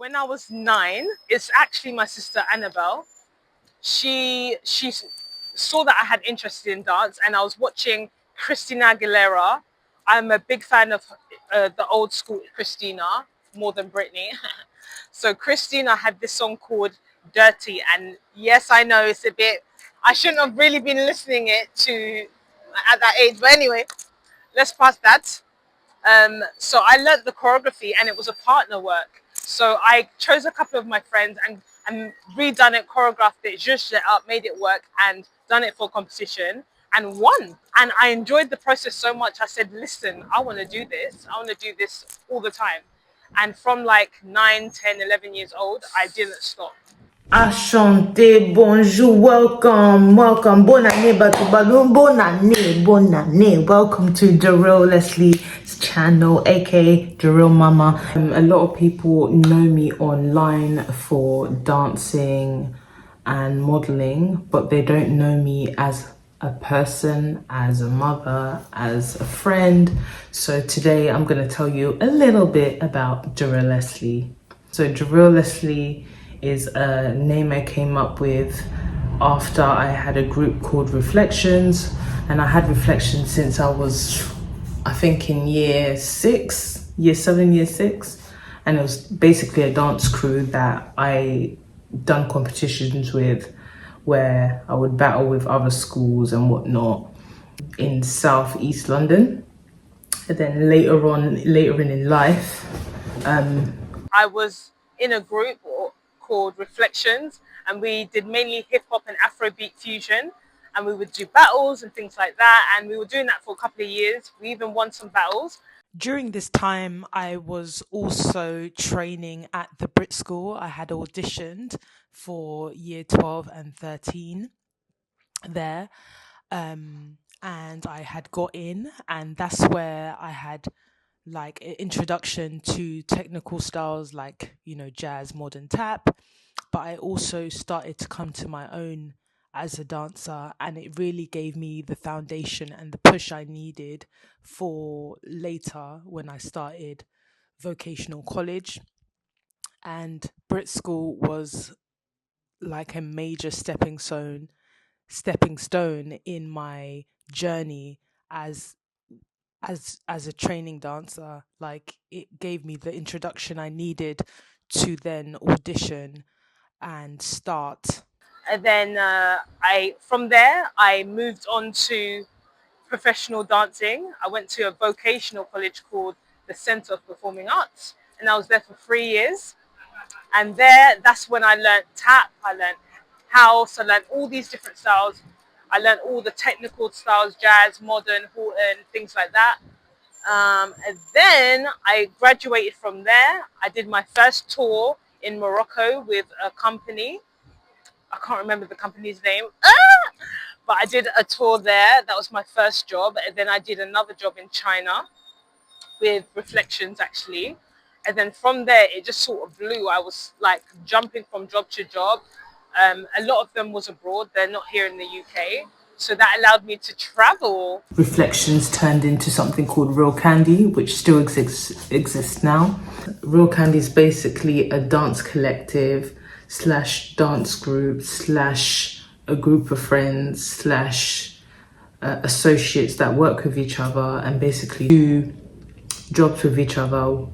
When I was 9, it's actually my sister Annabelle. She saw that I had interest in dance, and I was watching Christina Aguilera. I'm a big fan of the old school Christina more than Britney. So Christina had this song called Dirty, and yes, I know it's a bit, I shouldn't have really been listening it to at that age, but anyway, let's pass that. So I learnt the choreography, and it was a partner work. So I chose a couple of my friends and redone it, choreographed it, zhuzhed it up, made it work, and done it for competition and won. And I enjoyed the process so much. I said, listen, I want to do this. I want to do this all the time. And from like 9, 10, 11 years old, I didn't stop. Ashanté, bonjour, welcome, bonne année, Batubalum, bonne année. Welcome to DaRealLesley's channel, aka DaReal Mama. A lot of people know me online for dancing and modeling, but they don't know me as a person, as a mother, as a friend. So today I'm going to tell you a little bit about DaRealLesley. So DaRealLesley is a name I came up with after I had a group called Reflections, and I had Reflections since I was, I think, in year 6, year 7, year 6, and it was basically a dance crew that I done competitions with, where I would battle with other schools and whatnot in South East London. And then later in life, I was in a group called Reflections, and we did mainly hip hop and Afrobeat fusion, and we would do battles and things like that, and we were doing that for a couple of years. We even won some battles. During this time, I was also training at the Brit School. I had auditioned for year 12 and 13 there, and I had got in, and that's where I had like an introduction to technical styles like, jazz, modern tap. But I also started to come to my own as a dancer, and it really gave me the foundation and the push I needed for later when I started vocational college. And Brit School was like a major stepping stone in my journey as as a training dancer. Like, it gave me the introduction I needed to then audition and start. And then from there, I moved on to professional dancing. I went to a vocational college called the Centre of Performing Arts, and I was there for 3 years. And that's when I learned tap, I learned house, I learned all these different styles. I learned all the technical styles, jazz, modern, Horton, things like that. And then I graduated from there. I did my first tour in Morocco with a company. I can't remember the company's name, but I did a tour there. That was my first job. And then I did another job in China with Reflections, actually. And then from there, it just sort of blew. I was like jumping from job to job. A lot of them was abroad. They're not here in the UK. So that allowed me to travel. Reflections turned into something called Real Candy, which still exists now. Real Candy is basically a dance collective / dance group / a group of friends / associates that work with each other and basically do jobs with each other,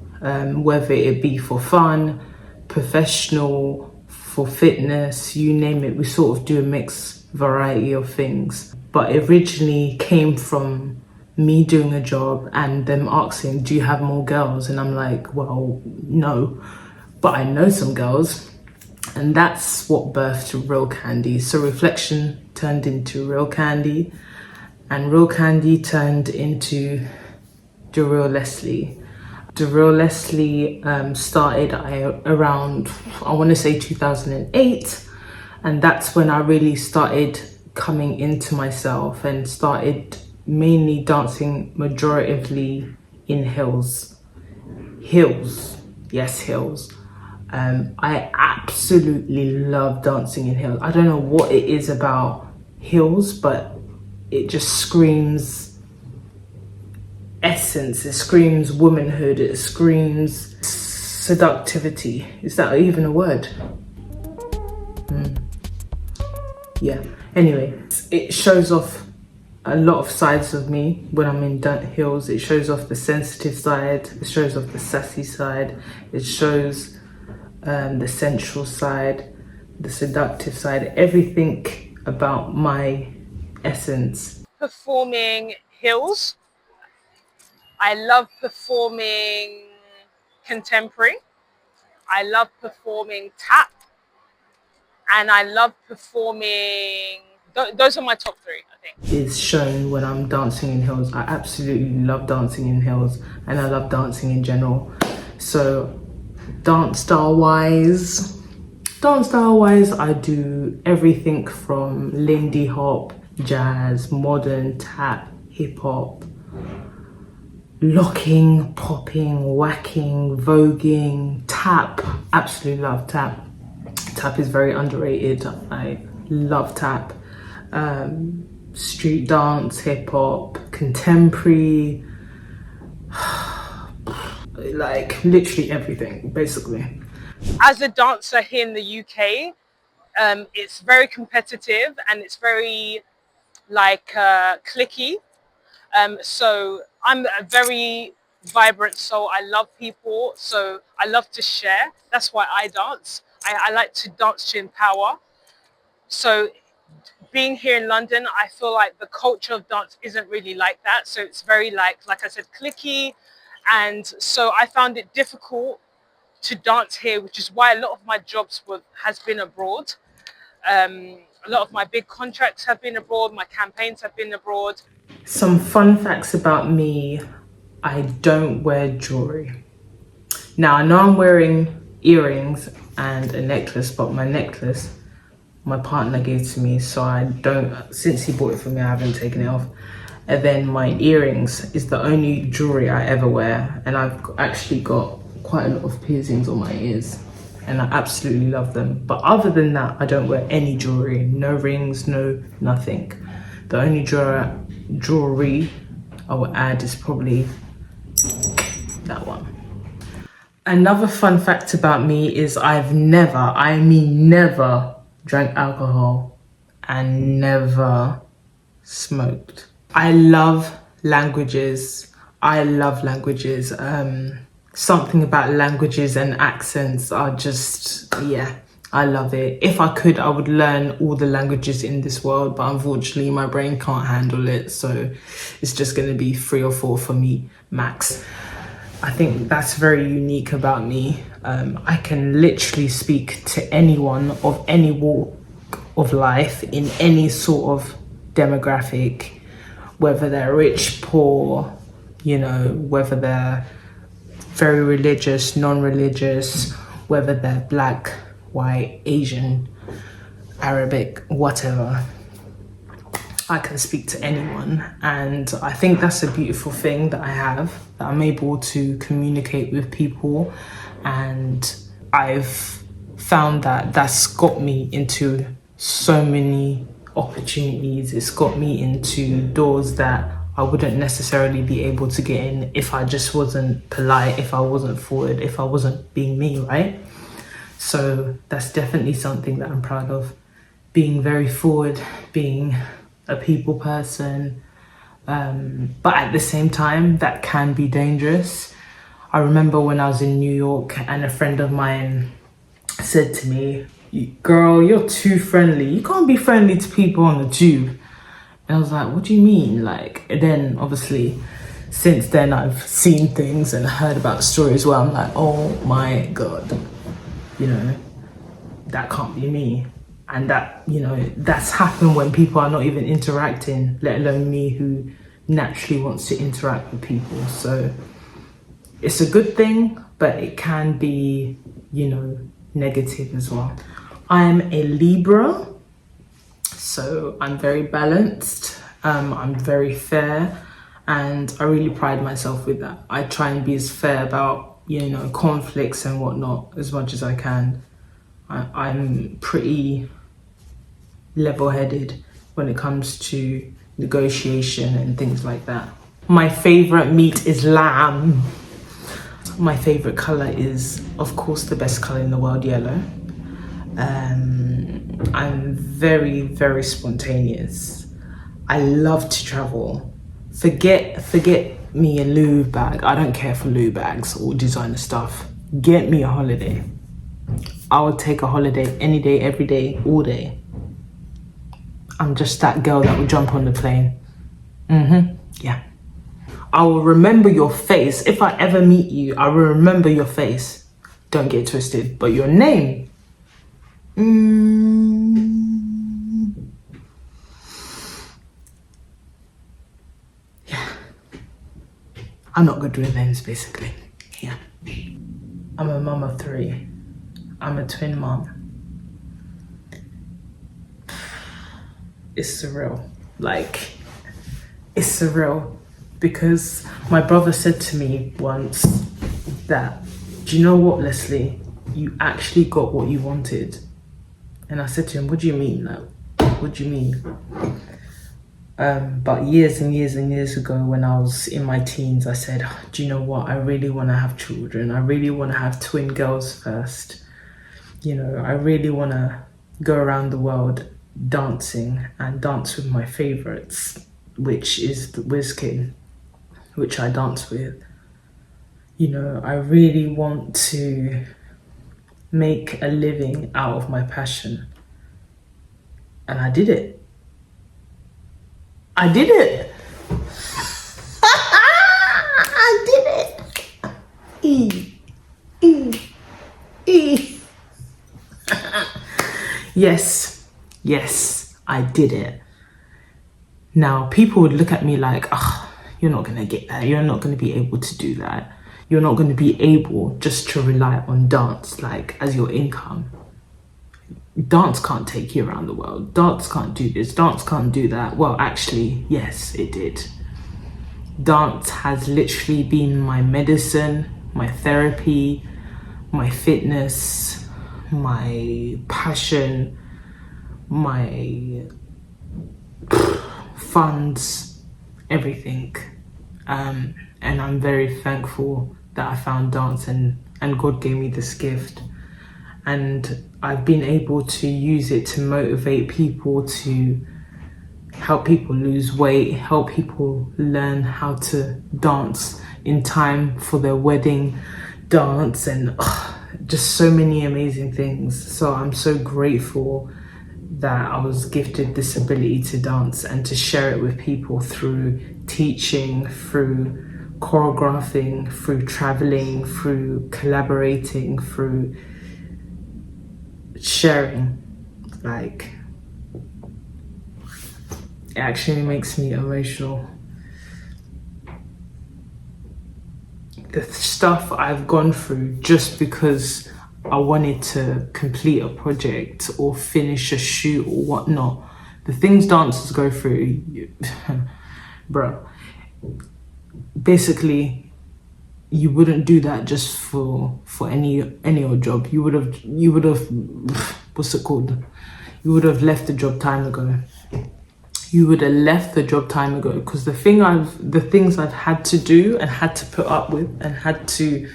whether it be for fun, professional, for fitness, you name it. We sort of do a mixed variety of things. But it originally came from me doing a job and them asking, do you have more girls? And I'm like, well, no, but I know some girls. And that's what birthed Real Candy. So Reflection turned into Real Candy, and Real Candy turned into DaRealLesley. DaRealLesley started around, I want to say 2008, and that's when I really started coming into myself and started mainly dancing majoritively in heels. Yes, heels. I absolutely love dancing in heels. I don't know what it is about heels, but it just screams essence, it screams womanhood, it screams seductivity. Is that even a word? Yeah. Anyway, it shows off a lot of sides of me when I'm in heels. It shows off the sensitive side. It shows off the sassy side. It shows the sensual side, the seductive side, everything about my essence. Performing heels. I love performing contemporary. I love performing tap. And I love performing. Those are my top three, I think. Is shown when I'm dancing in heels. I absolutely love dancing in heels, and I love dancing in general. So dance style wise, I do everything from Lindy hop, jazz, modern, tap, hip hop, locking, popping, whacking, voguing, tap. Absolutely love tap. Tap is very underrated. I love tap. Street dance, hip hop, contemporary, like literally everything, basically. As a dancer here in the UK, it's very competitive and it's very clicky. So I'm a very vibrant soul. I love people, so I love to share. That's why I dance. I like to dance to empower. So being here in London, I feel like the culture of dance isn't really like that. So it's very like I said, clicky. And so I found it difficult to dance here, which is why a lot of my jobs has been abroad. A lot of my big contracts have been abroad. My campaigns have been abroad. Some fun facts about me: I don't wear jewelry. Now I know I'm wearing earrings and a necklace, but my necklace my partner gave to me, so I don't, since he bought it for me, I haven't taken it off. And then my earrings is the only jewelry I ever wear, and I've actually got quite a lot of piercings on my ears, and I absolutely love them. But other than that, I don't wear any jewelry, no rings, no nothing. The only jewelry I will add is probably that one. Another fun fact about me is I've never, never drank alcohol and never smoked. I love languages. Something about languages and accents are just, yeah, I love it. If I could, I would learn all the languages in this world, but unfortunately my brain can't handle it. So it's just going to be 3 or 4 for me, max. I think that's very unique about me. I can literally speak to anyone of any walk of life in any sort of demographic, whether they're rich, poor, whether they're very religious, non-religious, whether they're black, white, Asian, Arabic, whatever. I can speak to anyone, and I think that's a beautiful thing that I have, that I'm able to communicate with people, and I've found that that's got me into so many opportunities. It's got me into doors that I wouldn't necessarily be able to get in if I just wasn't polite, if I wasn't forward, if I wasn't being me, right? So that's definitely something that I'm proud of, being very forward, being a people person, but at the same time that can be dangerous. I remember when I was in New York and a friend of mine said to me, "Girl, you're too friendly. You can't be friendly to people on the tube." And I was like, "What do you mean?" And then obviously since then I've seen things and heard about stories where I'm like, oh my God, that can't be me. And that, that's happened when people are not even interacting, let alone me who naturally wants to interact with people. So it's a good thing, but it can be, negative as well. I'm a Libra, so I'm very balanced. I'm very fair, and I really pride myself with that. I try and be as fair about, conflicts and whatnot as much as I can. I'm pretty level-headed when it comes to negotiation and things like that. My favorite meat is lamb. My favorite color is, of course, the best color in the world, yellow. I'm very, very spontaneous. I love to travel. Forget me a Louis bag. I don't care for Louis bags or designer stuff. Get me a holiday. I would take a holiday any day, every day, all day. I'm just that girl that will jump on the plane. Yeah. I will remember your face. If I ever meet you, I will remember your face. Don't get twisted. But your name? Yeah. I'm not good with names, basically. Yeah. I'm a mum of 3. I'm a twin mom. It's surreal. Like, it's surreal because my brother said to me once that, do you know what, Leslie? You actually got what you wanted. And I said to him, what do you mean? Like, what do you mean? But years and years and years ago, when I was in my teens, I said, do you know what? I really want to have children. I really want to have twin girls first. You know, I really want to go around the world dancing and dance with my favorites, which is the Wizkid, which I dance with. You know, I really want to make a living out of my passion. And I did it. I did it. I did it. Yes, I did it. Now, people would look at me like, oh, you're not going to get that. You're not going to be able to do that. You're not going to be able just to rely on dance, like, as your income. Dance can't take you around the world. Dance can't do this. Dance can't do that. Well, actually, yes, it did. Dance has literally been my medicine, my therapy, my fitness, my passion, my funds, everything. And I'm very thankful that I found dance and God gave me this gift. And I've been able to use it to motivate people, to help people lose weight, help people learn how to dance in time for their wedding dance, and just so many amazing things. So I'm so grateful that I was gifted this ability to dance and to share it with people through teaching, through choreographing, through traveling, through collaborating, through sharing. Like, it actually makes me emotional. The stuff I've gone through just because I wanted to complete a project or finish a shoot or whatnot, the things dancers go through, bro, basically you wouldn't do that just for any old job. You would have what's it called? You would have left the job time ago. You would have left the job time ago, because the things I've had to do and had to put up with and had to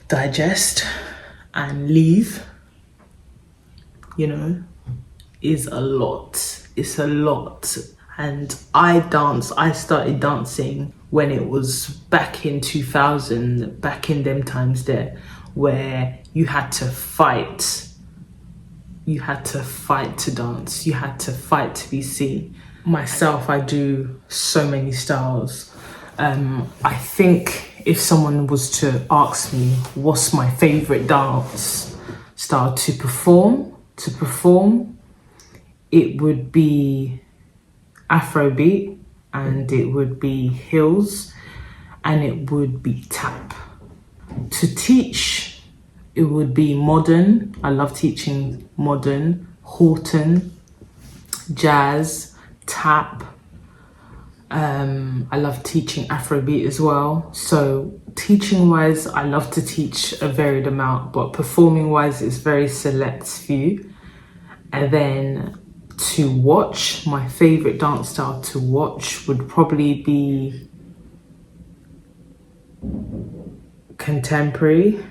digest and leave, you know, is a lot. It's a lot. And I started dancing when it was back in 2000, back in them times there, where you had to fight. You had to fight to dance. You had to fight to be seen. Myself, I do so many styles. I think if someone was to ask me what's my favorite dance style to perform, it would be Afrobeat, and it would be heels, and it would be tap. To teach, it would be modern. I love teaching modern, Horton, jazz, tap. I love teaching Afrobeat as well. So teaching wise, I love to teach a varied amount, but performing wise, it's very select few. And then to watch, my favorite dance style to watch would probably be contemporary.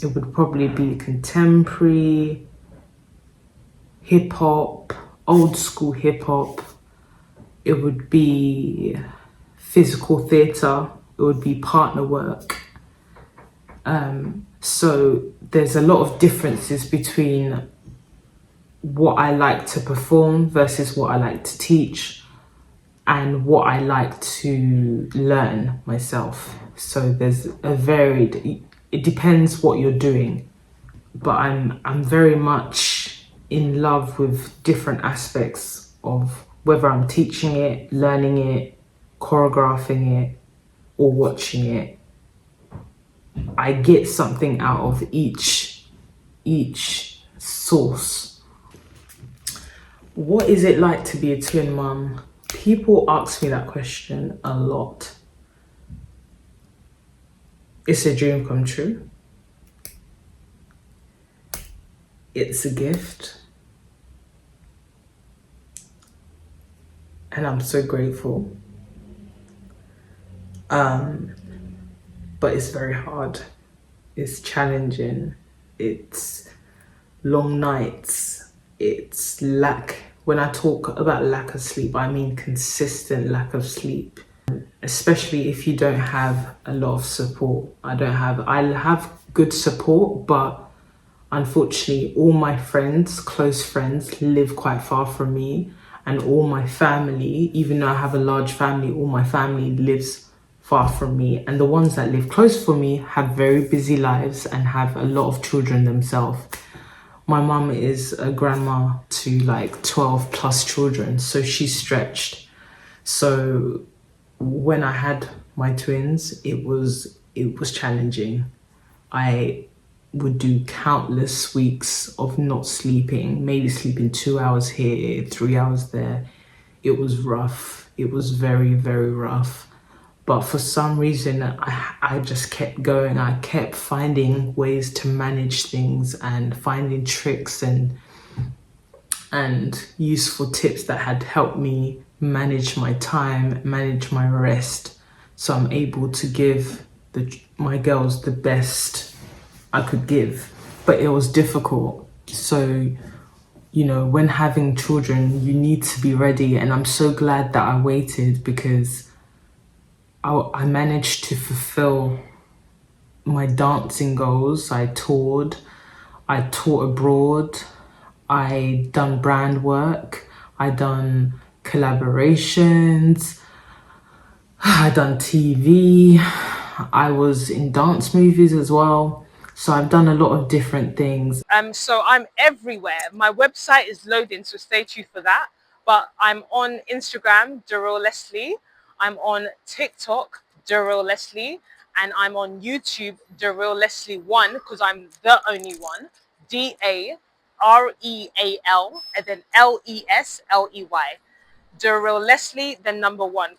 It would probably be contemporary, hip hop, old school hip hop. It would be physical theatre. It would be partner work. So there's a lot of differences between what I like to perform versus what I like to teach and what I like to learn myself. So there's a varied, it depends what you're doing, but I'm very much in love with different aspects of whether I'm teaching it, learning it, choreographing it, or watching it. I get something out of each source. What is it like to be a twin mum? People ask me that question a lot. It's a dream come true. It's a gift. And I'm so grateful. But it's very hard. It's challenging. It's long nights. It's when I talk about lack of sleep, I mean consistent lack of sleep. Especially if you don't have a lot of support. I have good support, but unfortunately all my friends, close friends, live quite far from me, and all my family, even though I have a large family, all my family lives far from me, and the ones that live close for me have very busy lives and have a lot of children themselves. My mum is a grandma to like 12 plus children, so she's stretched. So when I had my twins, it was challenging. I would do countless weeks of not sleeping, maybe sleeping 2 hours here, 3 hours there. It was rough. It was very, very rough. But for some reason, I just kept going. I kept finding ways to manage things and finding tricks and useful tips that had helped me manage my time, manage my rest. So I'm able to give my girls the best I could give. But it was difficult. So, when having children, you need to be ready. And I'm so glad that I waited, because I managed to fulfill my dancing goals. I taught abroad, I done brand work, I done collaborations, I done TV, I was in dance movies as well. So I've done a lot of different things. So I'm everywhere. My website is loading, so stay tuned for that. But I'm on Instagram, DaRealLesley. I'm on TikTok, DaRealLesley. And I'm on YouTube, DaRealLesley1, because I'm the only one. DaReal, and then Lesley. DaRealLesley, then number one.